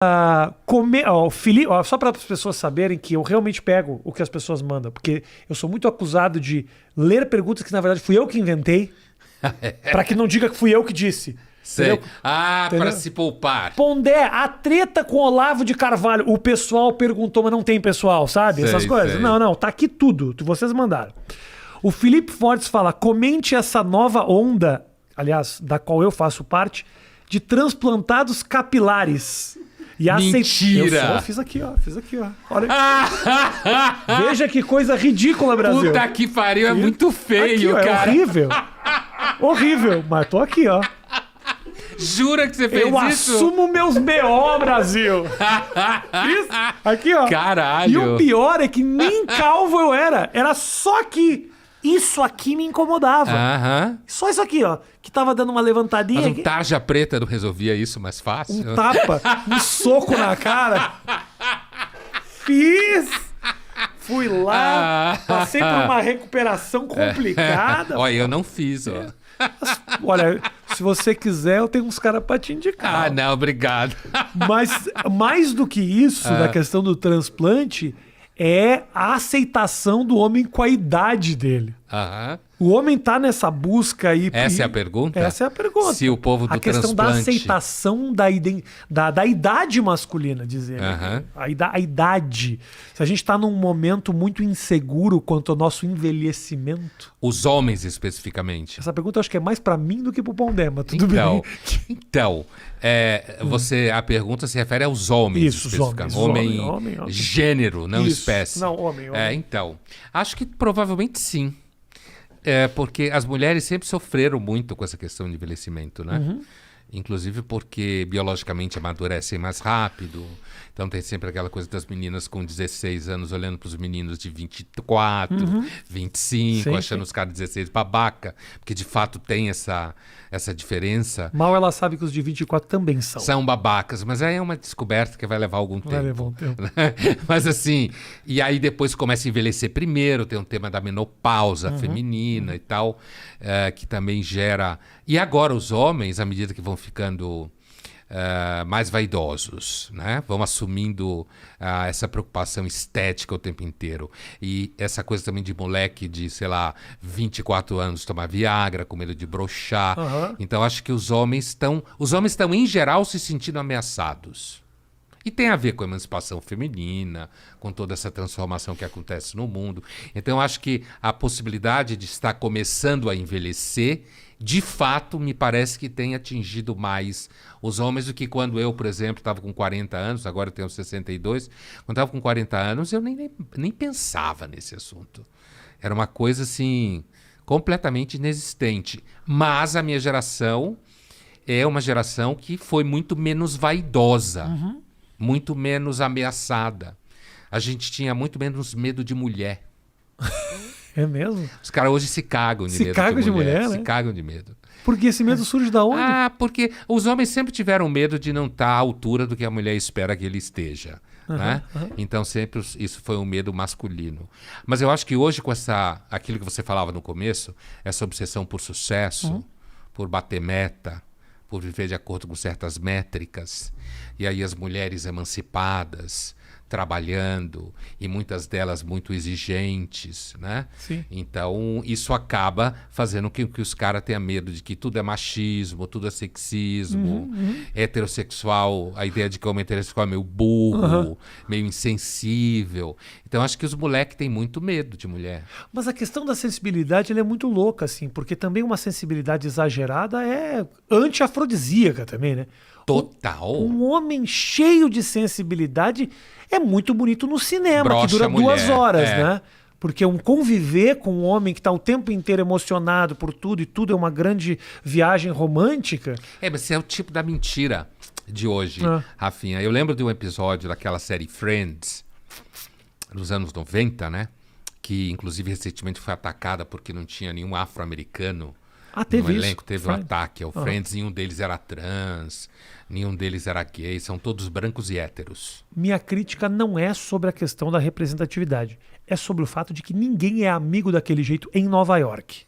O Felipe, só para as pessoas saberem que eu realmente pego o que as pessoas mandam, porque eu sou muito acusado de ler perguntas que na verdade fui eu que inventei, para que não diga que fui eu que disse. Sei. Entendeu? Para se poupar. Pondé, a treta com Olavo de Carvalho. O pessoal perguntou, mas não tem pessoal, sabe? Sei, Essas coisas. sei. Não, tá aqui tudo. Vocês mandaram. O Felipe Fortes fala, comente essa nova onda, aliás, da qual eu faço parte, de transplantados capilares. E Mentira! Eu fiz aqui, ó. Olha. Veja que coisa ridícula, Brasil. Puta que pariu, é muito feio, aqui, ó, cara. É horrível. Horrível, mas tô aqui, ó. Jura que você fez Eu isso? assumo meus BO, Brasil. Isso? Aqui, ó. Caralho. E o pior é que nem calvo eu era. Era só que isso aqui me incomodava. Aham. Só isso aqui, ó. Que tava dando uma levantadinha. Mas um aqui. tarja preta não resolvia isso mais fácil? Um tapa, um soco na cara. Fiz. Fui lá. Passei por uma recuperação complicada. Olha, eu não fiz, ó. Olha, se você quiser, eu tenho uns caras pra te indicar. Ah, não, obrigado. Mas mais do que isso, da questão do transplante, é a aceitação do homem com a idade dele. Aham. O homem tá nessa busca aí. Essa é a pergunta? Essa é a pergunta. Se o povo do a questão transplante... da aceitação da idade masculina, dizer. Aham. A idade. Se a gente tá num momento muito inseguro quanto ao nosso envelhecimento. Os homens, especificamente. Essa pergunta eu acho que é mais pra mim do que pro Pondé, mas tudo bem. Então, a pergunta se refere aos homens, Isso, os especificamente. homens. Homem, Homem. gênero, não Isso. espécie. Não, homem. Então, acho que provavelmente sim. Porque as mulheres sempre sofreram muito com essa questão de envelhecimento, né? Uhum. Inclusive porque biologicamente amadurecem mais rápido. Então tem sempre aquela coisa das meninas com 16 anos olhando para os meninos de 24, 25, Sim, achando sim. os caras de 16 babaca. Porque de fato tem essa diferença. Mal ela sabe que os de 24 também são. São babacas, mas aí é uma descoberta que vai levar algum tempo. Vai levar um tempo. Mas assim, e aí depois começa a envelhecer primeiro, tem um tema da menopausa feminina e tal, que também gera... E agora os homens, à medida que vão ficando mais vaidosos, né? Vão assumindo essa preocupação estética o tempo inteiro. E essa coisa também de moleque de, sei lá, 24 anos tomar Viagra, com medo de broxar. Então acho que os homens estão, em geral, se sentindo ameaçados. E tem a ver com a emancipação feminina, com toda essa transformação que acontece no mundo. Então, acho que a possibilidade de estar começando a envelhecer, de fato, me parece que tem atingido mais os homens do que quando eu, por exemplo, estava com 40 anos, agora eu tenho 62. Quando estava com 40 anos, eu nem pensava nesse assunto. Era uma coisa, assim, completamente inexistente. Mas a minha geração é uma geração que foi muito menos vaidosa. Muito menos ameaçada. A gente tinha muito menos medo de mulher. É mesmo? Os caras hoje se cagam de Se medo cagam de mulher, Se né? cagam de medo. Porque esse medo surge da onde? Porque os homens sempre tiveram medo de não estar à altura do que a mulher espera que ele esteja. Né? Então sempre isso foi um medo masculino. Mas eu acho que hoje com aquilo que você falava no começo, essa obsessão por sucesso, por bater meta, por viver de acordo com certas métricas, e aí as mulheres emancipadas, trabalhando, e muitas delas muito exigentes, né? Sim. Então, isso acaba fazendo com que os caras tenham medo de que tudo é machismo, tudo é sexismo, heterossexual, a ideia de que o homem heterossexual é meio burro, meio insensível. Então, acho que os moleques têm muito medo de mulher. Mas a questão da sensibilidade ela é muito louca, assim, porque também uma sensibilidade exagerada é anti-afrodisíaca também, né? Total. Um homem cheio de sensibilidade é muito bonito no cinema, Brocha que dura a mulher, 2 horas, né? Porque conviver com um homem que está o tempo inteiro emocionado por tudo, e tudo é uma grande viagem romântica. Mas esse é o tipo da mentira de hoje, Rafinha. Eu lembro de um episódio daquela série Friends, nos anos 90, né? Que, inclusive, recentemente foi atacada porque não tinha nenhum afro-americano Teve no elenco. isso. Teve um ataque ao Friends, nenhum deles era trans, nenhum deles era gay, são todos brancos e héteros. Minha crítica não é sobre a questão da representatividade. É sobre o fato de que ninguém é amigo daquele jeito em Nova York.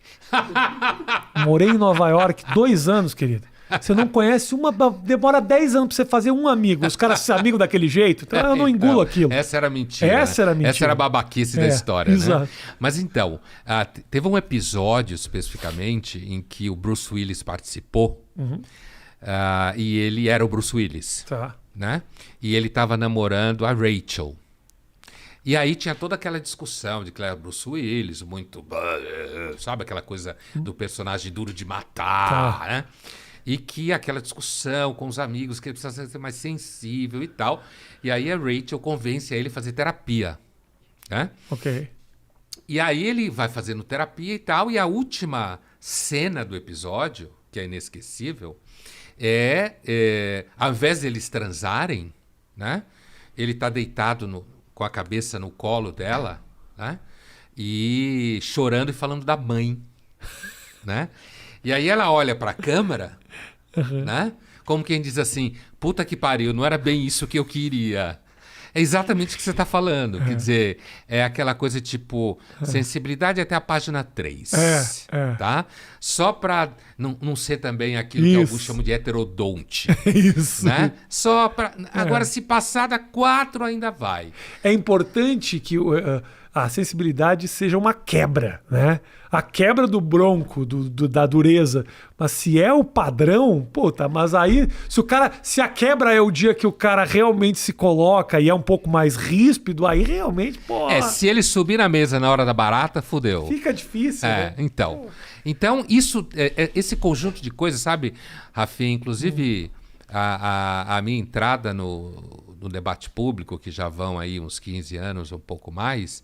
Morei em Nova York 2 anos, querido. Você não conhece uma. Demora 10 anos pra você fazer um amigo. Os caras se amigos daquele jeito. Então eu não engulo aquilo. Essa era mentira. Essa era mentira. Essa era a babaquice da história, exato. né? Mas então, teve um episódio especificamente em que o Bruce Willis participou e ele era o Bruce Willis. Tá. Né? E ele estava namorando a Rachel. E aí tinha toda aquela discussão de que era Bruce Willis, muito... Sabe aquela coisa do personagem duro de matar, Tá. né? E que aquela discussão com os amigos, que ele precisa ser mais sensível e tal. E aí a Rachel convence a ele a fazer terapia, né? Ok. E aí ele vai fazendo terapia e tal, e a última cena do episódio, que é inesquecível, ao invés deles transarem, né? Ele tá deitado com a cabeça no colo dela, né? E chorando e falando da mãe, né? E aí ela olha pra câmera, né? Como quem diz assim, puta que pariu, não era bem isso que eu queria. É exatamente o que você está falando. Quer dizer, é aquela coisa tipo, sensibilidade até a página 3. Tá? Só para não ser também aquilo que alguns chamam de heterodonte. Isso. Né? Só para. Agora, se passar da 4, ainda vai. É importante que a sensibilidade seja uma quebra, né? A quebra do bronco, da dureza. Mas se é o padrão, puta, mas aí, se a quebra é o dia que o cara realmente se coloca e é um pouco mais ríspido, aí realmente, pô. Se ele subir na mesa na hora da barata, fudeu. Fica difícil, né? Então, isso, esse conjunto de coisas, sabe, Rafinha, inclusive a minha entrada no debate público, que já vão aí uns 15 anos, um pouco mais,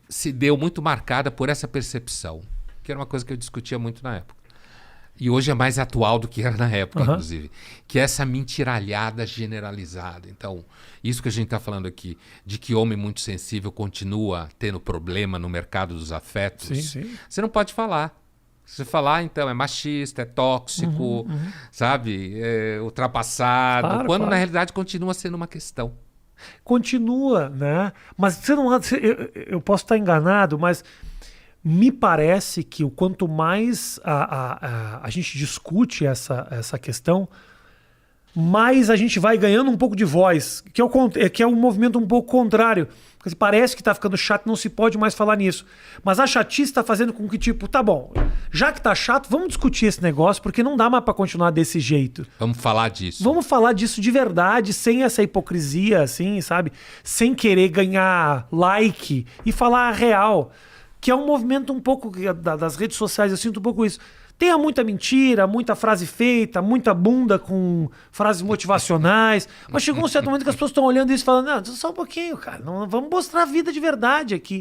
se deu muito marcada por essa percepção, que era uma coisa que eu discutia muito na época. E hoje é mais atual do que era na época, inclusive. Que é essa mentiralhada generalizada. Então, isso que a gente está falando aqui, de que homem muito sensível continua tendo problema no mercado dos afetos, Sim. você não pode falar. Se você falar, então, é machista, é tóxico, sabe? É ultrapassado. Claro, quando, claro. na realidade, continua sendo uma questão. Continua, né? Mas você não, eu posso estar enganado, mas me parece que o quanto mais a gente discute essa questão, mais a gente vai ganhando um pouco de voz, que é um movimento um pouco contrário. Porque parece que está ficando chato, não se pode mais falar nisso. Mas a chatice está fazendo com que, tipo, tá bom, já que tá chato, vamos discutir esse negócio, porque não dá mais para continuar desse jeito. Vamos falar disso. Vamos falar disso de verdade, sem essa hipocrisia, assim, sabe? Sem querer ganhar like e falar a real. Que é um movimento um pouco das redes sociais, eu sinto um pouco isso. Tenha muita mentira, muita frase feita, muita bunda com frases motivacionais. Mas chegou um certo momento que as pessoas estão olhando isso e falando, não, só um pouquinho, cara. Não, vamos mostrar a vida de verdade aqui.